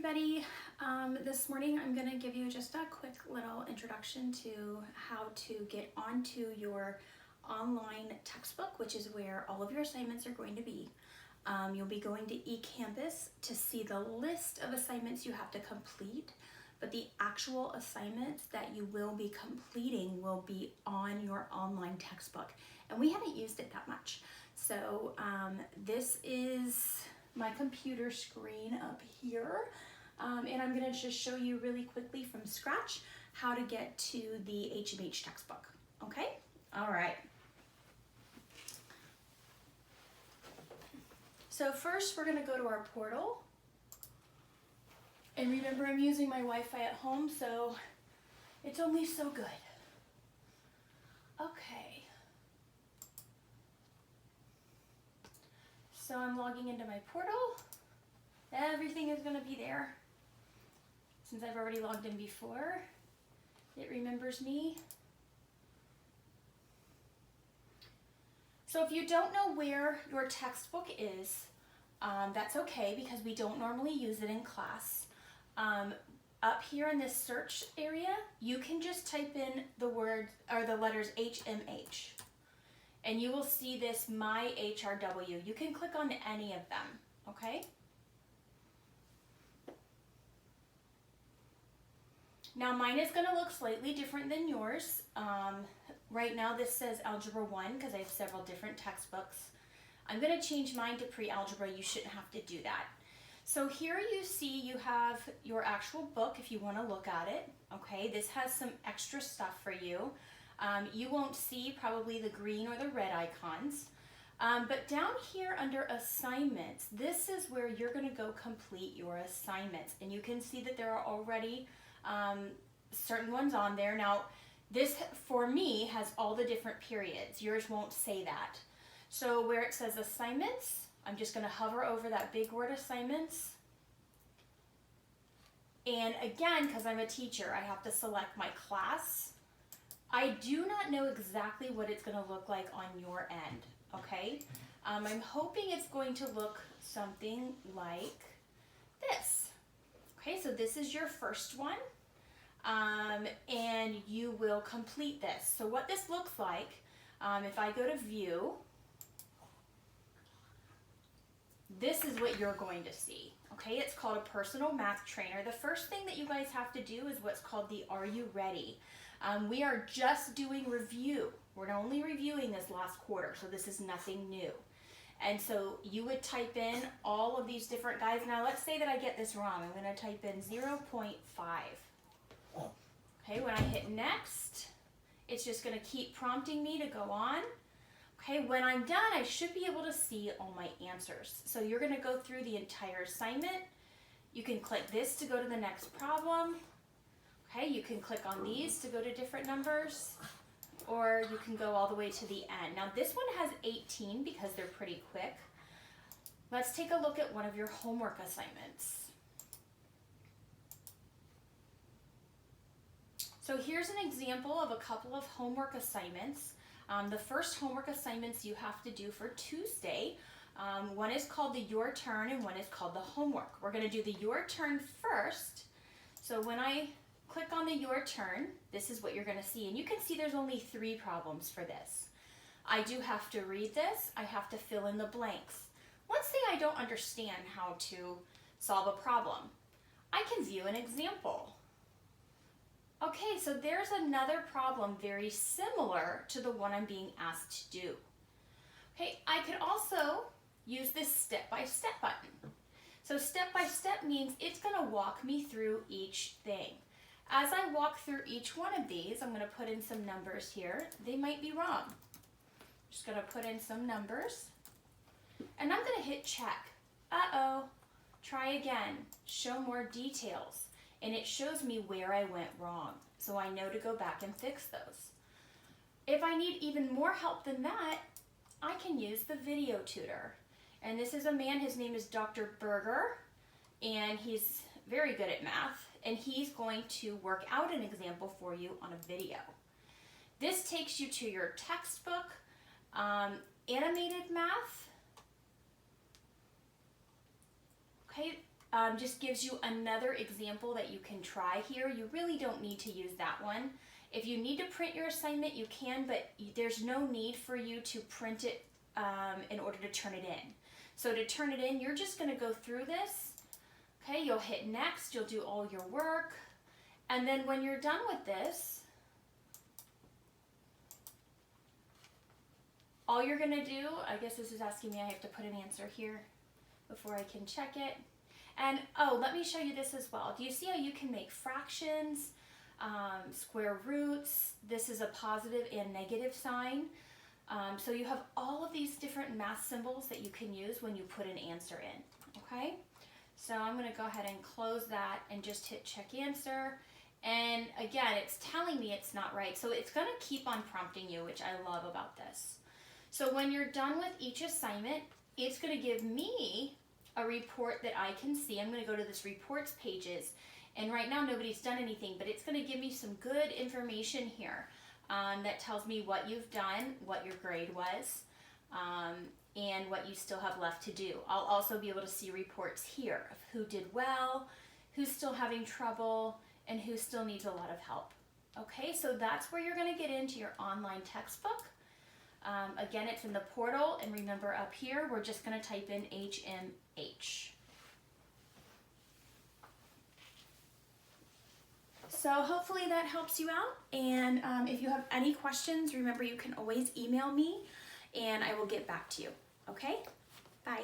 everybody. This morning I'm going to give you just a quick little introduction to how to get onto your online textbook, which is where all of your assignments are going to be. You'll be going to eCampus to see the list of assignments you have to complete, but the actual assignments that you will be completing will be on your online textbook. And we haven't used it that much. So this is my computer screen up here. And I'm gonna just show you really quickly from scratch how to get to the HMH textbook, okay? All right. So first we're gonna go to our portal. And remember, I'm using my Wi-Fi at home, so it's only so good. Okay. So I'm logging into my portal. Everything is going to be there. Since I've already logged in before, it remembers me. So if you don't know where your textbook is, that's okay because we don't normally use it in class. Up here in this search area, you can just type in the word or the letters HMH. And you will see this My HRW. You can click on any of them, okay? Now mine is going to look slightly different than yours. Right now this says Algebra 1 because I have several different textbooks. I'm going to change mine to Pre-Algebra. You shouldn't have to do that. So here you see you have your actual book if you want to look at it, okay? This has some extra stuff for you. You won't see probably the green or the red icons. But down here under assignments, this is where you're going to go complete your assignments. And you can see that there are already certain ones on there. Now, this for me has all the different periods. Yours won't say that. So where it says assignments, I'm just going to hover over that big word assignments. And again, because I'm a teacher, I have to select my class. I do not know exactly what it's going to look like on your end, okay? I'm hoping it's going to look something like this. Okay, so this is your first one, and you will complete this. So what this looks like, if I go to view, this is what you're going to see. Okay, it's called a personal math trainer. The first thing that you guys have to do is what's called the Are You Ready? We are just doing review. We're only reviewing this last quarter, so this is nothing new. And so you would type in all of these different guys. Now let's say that I get this wrong. I'm going to type in 0.5. Okay, when I hit next, it's just going to keep prompting me to go on. Okay, when I'm done, I should be able to see all my answers. So you're going to go through the entire assignment. You can click this to go to the next problem. Okay, you can click on these to go to different numbers, or you can go all the way to the end. Now this one has 18 because they're pretty quick. Let's take a look at one of your homework assignments. So here's an example of a couple of homework assignments. The first homework assignments you have to do for Tuesday, one is called the Your Turn and one is called the Homework. We're going to do the Your Turn first. So when I click on the Your Turn, this is what you're going to see. And you can see there's only 3 problems for this. I do have to read this. I have to fill in the blanks. Let's say I don't understand how to solve a problem. I can view an example. Okay, so there's another problem very similar to the one I'm being asked to do. Okay, I could also use this step-by-step button. So step-by-step means it's going to walk me through each thing. As I walk through each one of these, I'm going to put in some numbers here. They might be wrong. Just going to put in some numbers. And I'm going to hit check. Uh-oh. Try again. Show more details. And it shows me where I went wrong. So I know to go back and fix those. If I need even more help than that, I can use the video tutor. And this is a man, his name is Dr. Berger, and he's very good at math. And he's going to work out an example for you on a video. This takes you to your textbook, animated math. Okay, just gives you another example that you can try here. You really don't need to use that one. If you need to print your assignment, you can, but there's no need for you to print it in order to turn it in. So to turn it in, you're just going to go through this. Okay, you'll hit next, you'll do all your work, and then when you're done with this, all you're going to do, I guess this is asking me I have to put an answer here before I can check it. And oh, let me show you this as well. Do you see how you can make fractions, square roots? This is a positive and negative sign. So you have all of these different math symbols that you can use when you put an answer in, okay? So I'm going to go ahead and close that and just hit check answer. And again, it's telling me it's not right. So it's going to keep on prompting you, which I love about this. So when you're done with each assignment, it's going to give me a report that I can see. I'm going to go to this reports pages. And right now nobody's done anything, but it's going to give me some good information here that tells me what you've done, what your grade was, and what you still have left to do. I'll also be able to see reports here of who did well, who's still having trouble, and who still needs a lot of help. Okay, so that's where you're going to get into your online textbook. Again, it's in the portal, and remember up here, we're just going to type in HMH. So hopefully that helps you out, and if you have any questions, remember you can always email me, and I will get back to you. Okay? Bye.